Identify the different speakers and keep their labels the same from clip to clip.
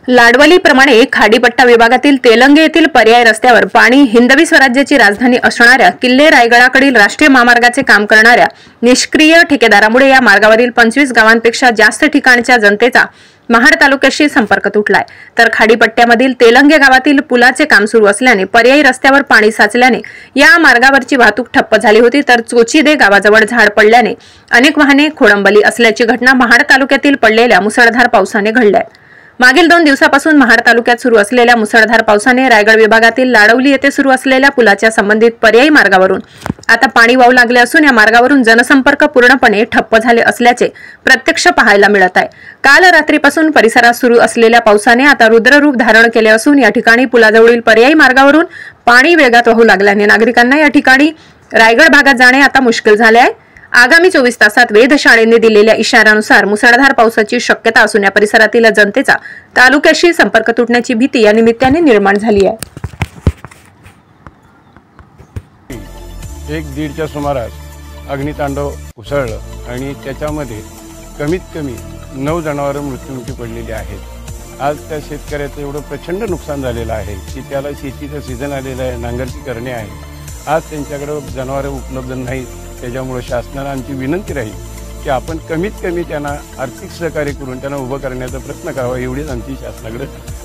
Speaker 1: लाडवलीप्रमाणे खाडीपट्टा विभागातील तेलंगे येथील पर्याय रस्त्यावर पाणी हिंदवी स्वराज्याची राजधानी असणाऱ्या किल्ले रायगडाकडील राष्ट्रीय महामार्गाचे काम करणाऱ्या निष्क्रिय ठेकेदारामुळे या मार्गावरील 25 गावांपेक्षा जास्त ठिकाणच्या जनतेचा महाड तालुक्याशी संपर्क तुटलाय। तर खाडीपट्ट्यामधील तेलंगे गावातील पुलाचे काम सुरू असल्याने पर्यायी रस्त्यावर पाणी साचल्याने या मार्गावरची वाहतूक ठप्प झाली होती। तर चोचीदे गावाजवळ झाड पडल्याने अनेक वाहने खोळंबली असल्याची घटना महाड तालुक्यातील पडलेल्या मुसळधार पावसाने घडली आहे। मागील 2 दिवसापासून महाड तालुक्यात सुरू असलेल्या मुसळधार पावसाने रायगड विभागातील लाडवली येथे सुरू असलेल्या पुलाच्या संबंधित पर्यायी मार्गावरून आता पाणी वाहू लागले असून या मार्गावरून जनसंपर्क पूर्णपणे ठप्प झाले असल्याचे प्रत्यक्ष पाहायला मिळत आहे। काल रात्रीपासून परिसरात सुरू असलेल्या पावसाने आता रुद्ररूप धारण केले असून या ठिकाणी पुलाजवळील पर्यायी मार्गावरून पाणी वेगात वाहू लागल्याने नागरिकांना या ठिकाणी रायगड भागात जाणे आता मुश्किल झाले आहे। आगामी 24 तासात वेधशाळेने दिलेल्या इशाऱ्यानुसार मुसळधार पावसाची शक्यता असून या परिसरातील जनतेचा तालुक्याशी संपर्क तुटण्याची भीती या निमित्ताने निर्माण झाली आहे।
Speaker 2: 1:30च्या सुमारास अग्नितांडव उसळलं आणि त्याच्यामध्ये कमीत कमी 9 जनावरं मृत्युमुखी पडलेली आहेत। आज त्या शेतकऱ्याचं एवढं प्रचंड नुकसान झालेलं आहे की त्याला शेतीचं सीझन आलेलं आहे, नांगरणी करणे आहे। आज त्यांच्याकडे जनावरं उपलब्ध नाहीत। त्याच्यामुळे शासनाला आमची विनंती राहील की आपण कमीत कमी त्यांना आर्थिक सहकार्य करून त्यांना उभं करण्याचा प्रयत्न करावा, एवढीच आमची शासनाकडे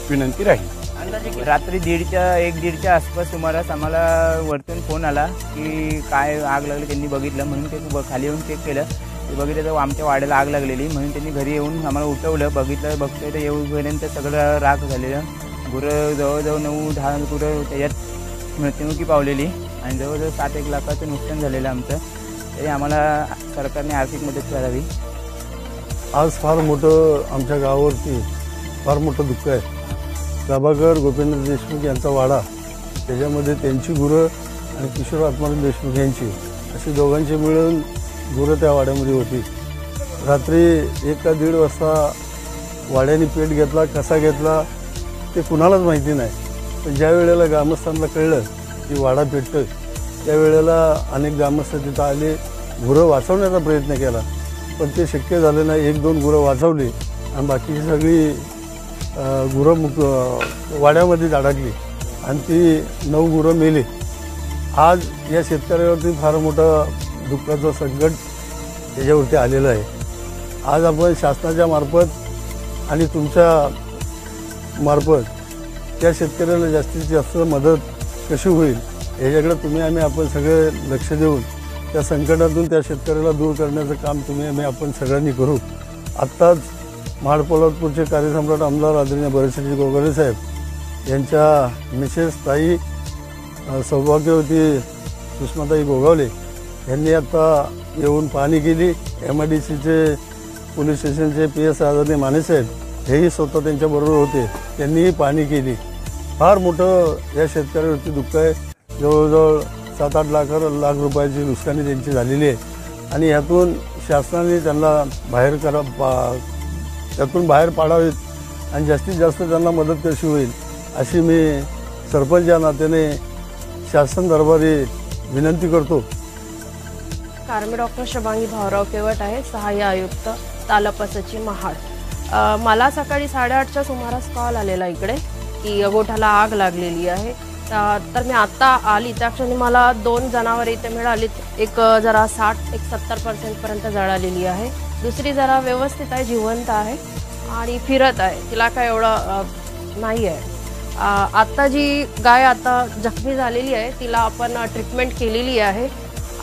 Speaker 2: विनंती राहील।
Speaker 3: रात्री 1:30च्या आसपास सुमारास आम्हाला वरतून फोन आला की काय आग लागली। त्यांनी बघितलं म्हणून ते खाली येऊन चेक केलं। ते बघितलं तर आमच्या वाड्याला आग लागलेली म्हणून त्यांनी घरी येऊन आम्हाला उठवलं। बघतोय तर येऊपर्यंत सगळं राख झालेलं। गुरं जवळजवळ 9-10 गुरं त्याच्यात मृत्युमुखी पावलेली आणि जवळजवळ 7-1 लाखाचं नुकसान झालेलं आमचं। तरी आम्हाला सरकारने आर्थिक मदत करावी।
Speaker 4: आज फार मोठं आमच्या गावावरती फार मोठं दुःख आहे। प्रभाकर गोपीनाथ देशमुख यांचा वाडा, त्याच्यामध्ये त्यांची गुरं आणि किशोर आत्माराम देशमुख यांची अशी दोघांची मिळून गुरं त्या वाड्यामध्ये होती। रात्री 1 का 1:30 वाजता वाड्याने पेट घेतला, कसा घेतला ते कुणालाच माहिती नाही। पण ज्या वेळेला ग्रामस्थांना कळलं की वाडा पेटतोय त्यावेळेला अनेक ग्रामस्थ तिथं आले, गुरं वाचवण्याचा प्रयत्न केला पण ते शक्य झालं नाही। 1-2 गुरं वाचवली आणि बाकीची सगळी गुरं वाड्यामध्ये अडकली आणि ती 9 गुरं मेली। आज या शेतकऱ्यावरती फार मोठं दुःखाचं संकट त्याच्यावरती आलेलं आहे। आज आपण शासनाच्या मार्फत आणि तुमच्या मार्फत त्या शेतकऱ्याला जास्तीत जास्त मदत कशी होईल याच्याकडे आपण सगळे लक्ष देऊन त्या संकटातून त्या शेतकऱ्याला दूर करण्याचं काम आपण सगळ्यांनी करू। आत्ताच महाड पोलादपूरचे कार्यसम्राट आमदार आदरणीय भरतजी गोगावले साहेब यांच्या मिसेस ताई सौभाग्यवती सुषमाताई गोगावले यांनी आता येऊन पाहणी केली। MIDCचे पोलीस स्टेशनचे PS आदरणीय मानेसाहेब हेही स्वतः त्यांच्याबरोबर होते, त्यांनीही पाहणी केली। फार मोठं या शेतकऱ्यावरती दुःख आहे। जवळजवळ 7-8 लाख रुपयाची नुकसानी त्यांची झालेली आहे आणि यातून शासनाने त्यांना बाहेर पाडावेत आणि जास्तीत जास्त त्यांना मदत कशी होईल अशी मी सरपंच या नात्याने शासन दरबारी विनंती करतो।
Speaker 5: मी डॉक्टर शबांगी भाऊराव केवट आहे, सहाय्य आयुक्त तालपसची महाड। मला सकाळी 8:30च्या सुमारास कॉल आलेला इकडे की गोठ्याला आग लागलेली आहे। तर मी आता आली त्या क्षणी मला 2 जनावरे इथे मिळालीत। एक जरा 60-70% पर्यंत जळालेली आहे, दुसरी जरा व्यवस्थित आहे, जिवंत आहे आणि फिरत आहे, तिला काय एवढं नाही आहे। आता जी गाय आता जखमी झालेली आहे तिला आपण ट्रीटमेंट केलेली आहे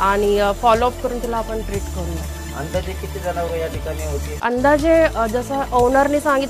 Speaker 5: आणि फॉलोअप करून तिला आपण ट्रीट करूया।
Speaker 3: अंदाजे किती जनावरं या ठिकाणी होती?
Speaker 5: अंदाजे जसं ओनरने सांगितलं